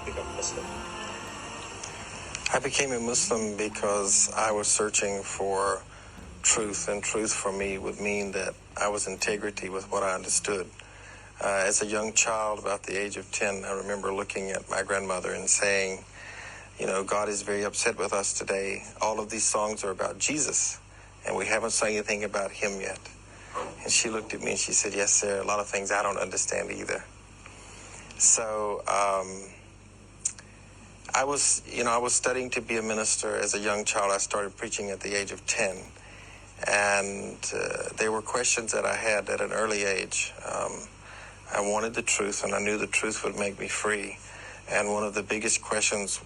become Muslim? I became a Muslim because I was searching for truth, and truth for me would mean that I was integrity with what I understood. As a young child, about the age of 10, I remember looking at my grandmother and saying, you know, God is very upset with us today. All of these songs are about Jesus, and we haven't sung anything about him yet. And she looked at me and she said, yes, there are a lot of things I don't understand either. So I was studying to be a minister as a young child. I started preaching at the age of 10. And there were questions that I had at an early age. I wanted the truth, and I knew the truth would make me free. And one of the biggest questions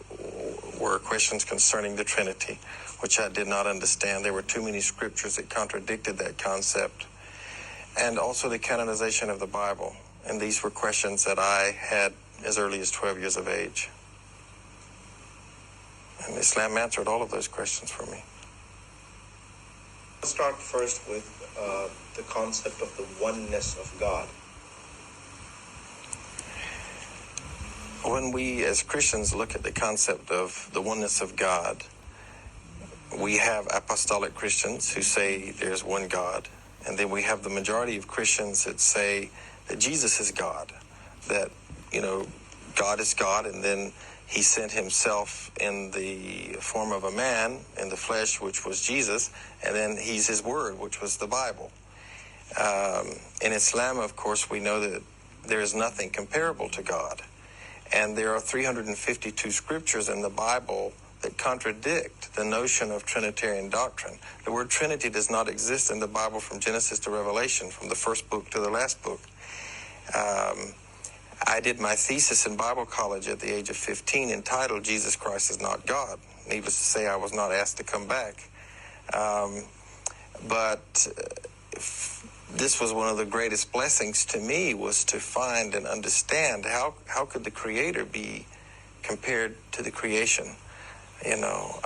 were questions concerning the Trinity, which I did not understand. There were too many scriptures that contradicted that concept. And also the canonization of the Bible. And these were questions that I had as early as 12 years of age. And Islam answered all of those questions for me. Let's start first with the concept of the oneness of God. When we as Christians look at the concept of the oneness of God, we have apostolic Christians who say there's one God. And then we have the majority of Christians that say that Jesus is God, that, you know, God is God, and then he sent himself in the form of a man in the flesh, which was Jesus, and then he's his word, which was the Bible. In Islam, of course, we know that there is nothing comparable to God. And there are 352 scriptures in the Bible that contradict the notion of Trinitarian doctrine. The word Trinity does not exist in the Bible from Genesis to Revelation, from the first book to the last book. I did my thesis in Bible college at the age of 15 entitled Jesus Christ is Not God. Needless to say, I was not asked to come back. But this was one of the greatest blessings to me, was to find and understand how could the Creator be compared to the creation, you know.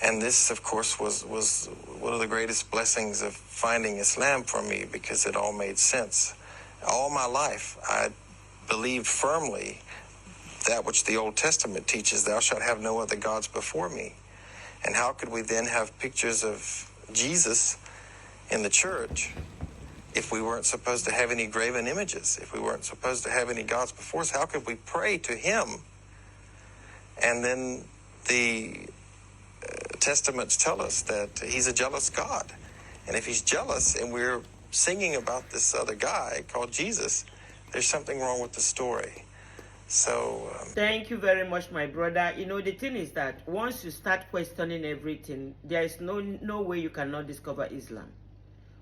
And this, of course, was one of the greatest blessings of finding Islam for me, because it all made sense. All my life, I believed firmly that which the Old Testament teaches, thou shalt have no other gods before me. And how could we then have pictures of Jesus in the church if we weren't supposed to have any graven images, if we weren't supposed to have any gods before us? How could we pray to him? And then the testaments tell us that he's a jealous God. And if he's jealous and we're singing about this other guy called Jesus, there's something wrong with the story. So thank you very much, my brother. You know, the thing is that once you start questioning everything, there is no way you cannot discover Islam.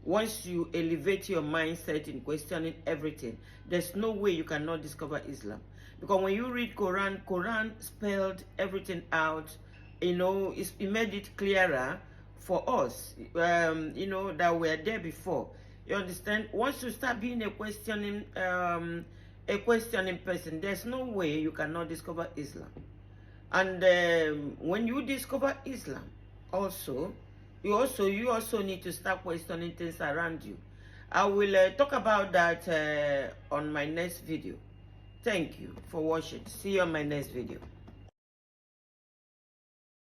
Once you elevate your mindset in questioning everything, there's no way you cannot discover Islam. Because when you read Quran spelled everything out. You know, it made it clearer for us, you know, that we are there before. You understand? Once you start being a questioning person, there's no way you cannot discover Islam. And when you discover Islam, you also need to start questioning things around you. I will talk about that on my next video. Thank you for watching. See you on my next video.